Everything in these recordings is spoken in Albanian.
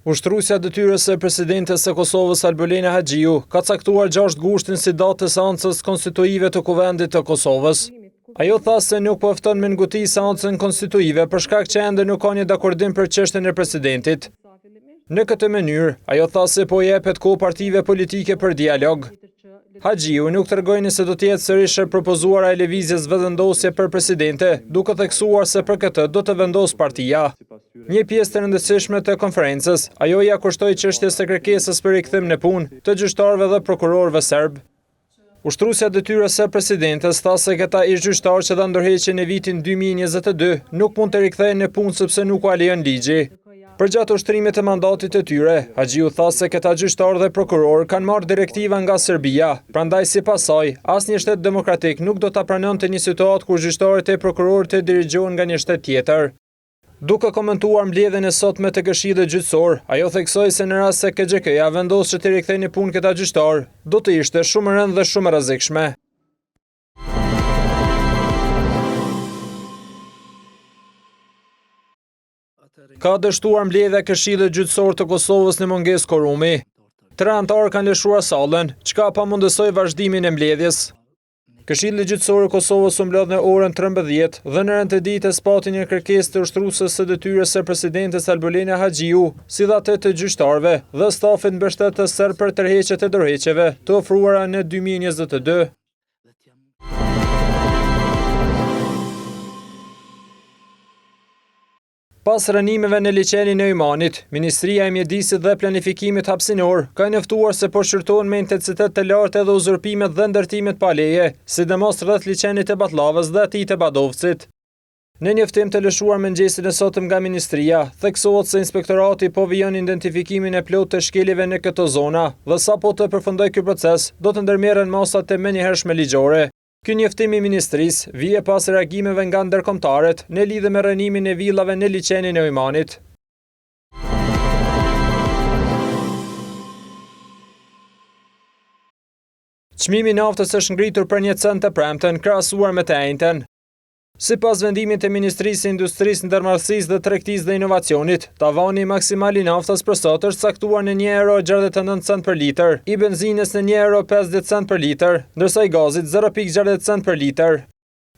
Ushtrusja detyrës së presidentes së Kosovës Albolena Haxhiu ka caktuar 6 gushtin si datë të seancës konstituive të Kuvendit të Kosovës. Ajo tha se nuk po fton me nguti seancën konstituive për shkak që ende nuk ka një dakordim për çështjen e presidentit. Në këtë mënyrë, ajo tha se po jepet kohë partive politike për dialog. Haxhiu nuk tregoi nëse do të jetë sërish e propozuara e lëvizjes vendosje për presidente, duke theksuar se për këtë do të vendos partia. Një pjesë të rëndësishme të konferencës, ajo ja kushtoi çështjes së kërkesës për rikthim në punë të gjyqtarëve dhe prokurorëve serb. Ushtrusja detyrës së presidentes tha se këta ish-gjyqtarë që dha ndërheqjen në vitin 2022 nuk mund të rikthehen në punë sepse nuk u lejon ligji. Përgjatë ushtrimit të mandatit të tyre, Haxhiu tha se këta gjyqtarë dhe prokurorë kanë marrë direktiva nga Serbia, prandaj sipas saj, asnjë shtet demokratik nuk do ta pranonte një situatë kur gjyqtarët e prokurorët të dirigjohen nga një shtet tjetër. Duke komentuar mbledhjen e sotme të Këshillit Gjyqësor, ajo theksoi se në rast se KXK-ja vendos që të rikthejë në punë këta gjyqtarë, do të ishte shumë e rëndë dhe shumë e rrezikshme. Ka dështuar mbledhja e Këshillit Gjyqësor të Kosovës në mungesë kvorumi. 3 anëtarë kanë lëshuar sallën, çka pamundësoi vazhdimin e mbledhjes. Këshilli Gjyqësor i Kosovës u mblodh në orën 13 dhe në rënd të ditës pati një kërkesë të ushtruesës së detyrës së presidentes Albolena Haxhiu, si dhe atë të gjyqtarëve dhe stafit mbështetës serb për tërheqjet e dorëheqjeve të ofruara në 2022. Pas rënimeve në liçenin e Ujmanit, Ministria e Mjedisit dhe Planifikimit Hapësinor ka njoftuar se po shqyrtohen me intensitet të lartë edhe uzurpimet dhe ndërtimet pa leje, sidomos rreth liçenit të Batlllavës dhe atij të Badovcit. Në njoftim të lëshuar mëngjesin e sotëm nga Ministria, theksohet se inspektorati po vijon identifikimin e plotë të shkeljeve në këto zona dhe sapo të përfundojë ky proces, do të ndërmerren masat e menjëhershme ligjore. Ky njoftim i Ministrisë vije pas reagimeve nga ndërkombëtarët në lidhje me rënimin e villave në liçenin e Ujmanit. Çmimi i naftës është ngritur për 1 cent të premten krahasuar me të njëjtën. Sipas vendimit të Ministrisë së Industrisë, Ndërmarrësisë dhe Tregtisë dhe Inovacionit, tavani maksimal i naftas për sot është caktuar në €1.69 për litër, i benzinës në €1.50 për litër, ndërsa i gazit 0.60 për litër.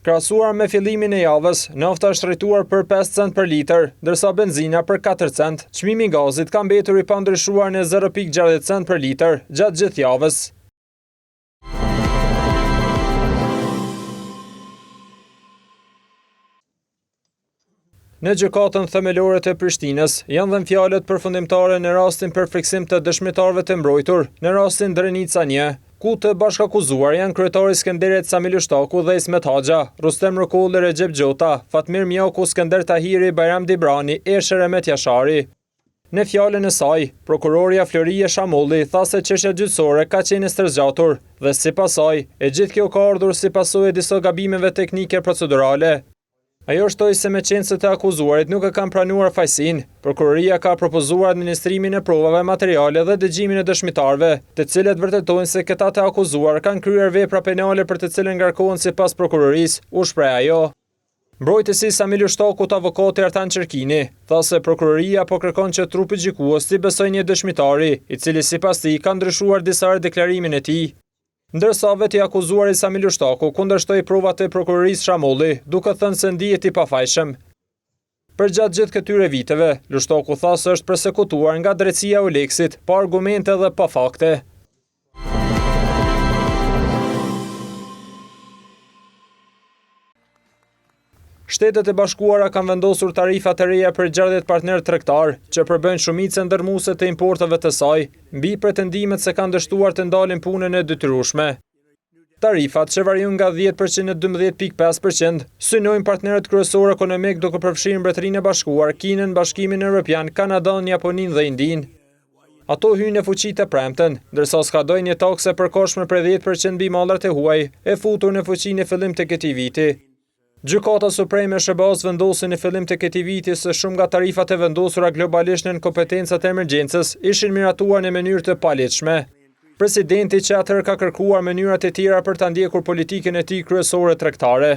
Krahasuar me fillimin e javës, nafta është rrituar për 5 cent për litër, ndërsa benzina për 4 cent. Çmimi i gazit ka mbetur i pandryshuar në 0.60 për litër gjatë gjithë javës. Në gjykatën themelore të Prishtinës janë dhënë fjalët përfundimtare në rastin për friksim të dëshmitarëve të mbrojtur në rastin Drenica 1, ku të bashkakuzuar janë kryetari Skënderit Samil Ushtaku dhe Ismet Haxha, Rustem Rokolli, Recep Gjota, Fatmir Mjaku, Skënder Tahiri, Bajram Dibrani, Esher Emet Jashari. Në fjalën e saj, prokuroria Florie Shamolli tha se çështja gjyqësore ka qenë stërzgjatur dhe sipas saj, e gjithë kjo ka ardhur si pasojë e disa gabimeve teknike procedurale. Ajo shtoi se me qenë të akuzuarit nuk e kanë pranuar fajsin, prokuroria ka propozuar administrimin e provave materiale dhe dëgjimin e dëshmitarëve, të cilët vërtetojnë se këta të akuzuar kanë kryer vepra penale për të cilën ngarkohen sipas prokurorisë, u shpreh ajo. Mbrojtësi Samil Ushtakut, avokati Artan Çerkini, tha se prokuroria po kërkon që trupi gjykues t'i besojë një dëshmitari, i cili sipas tij ka ndryshuar disa herë deklarimin e tij. Ndërsa vetë i akuzuari Samil Ushtaku kundërshtoi provat e prokurorisë Shamolli, duke thënë se ndihet i pafajshëm. Përgjatë gjithë këtyre viteve, Ushtaku tha se është përsekutuar nga drejtësia e Oleksit, pa argumente dhe pa fakte. Shtetet e Bashkuara kanë vendosur tarifa të reja për 60 partnerë tregtar, që përbëjnë shumicën ndërmuese të importeve të saj, mbi pretendimet se kanë dështuar të ndalin punën e detyrueshme. Tarifat, që variojnë nga 10% në 12.5%, synojnë partnerët kryesor ekonomik duke përfshirë Mbretërinë e Bashkuar, Kinën, Bashkimin Evropian, Kanadan, Japoninë dhe Indinë. Ato hyjnë në fuqi të premten, ndërsa skadojnë një takse përkohshme për 10% mbi mallat e huaj, e futur në fuqi në fillim të këtij viti. Gjykata Supreme SBA-s vendosi në fillim të këtij viti se shumë nga tarifat e vendosura globalisht në kompetencat e emergjencës ishin miratuar në mënyrë të paligjshme. Presidenti që atëherë ka kërkuar mënyra të tjera për ta ndjekur politikën e tij kryesore tregtare.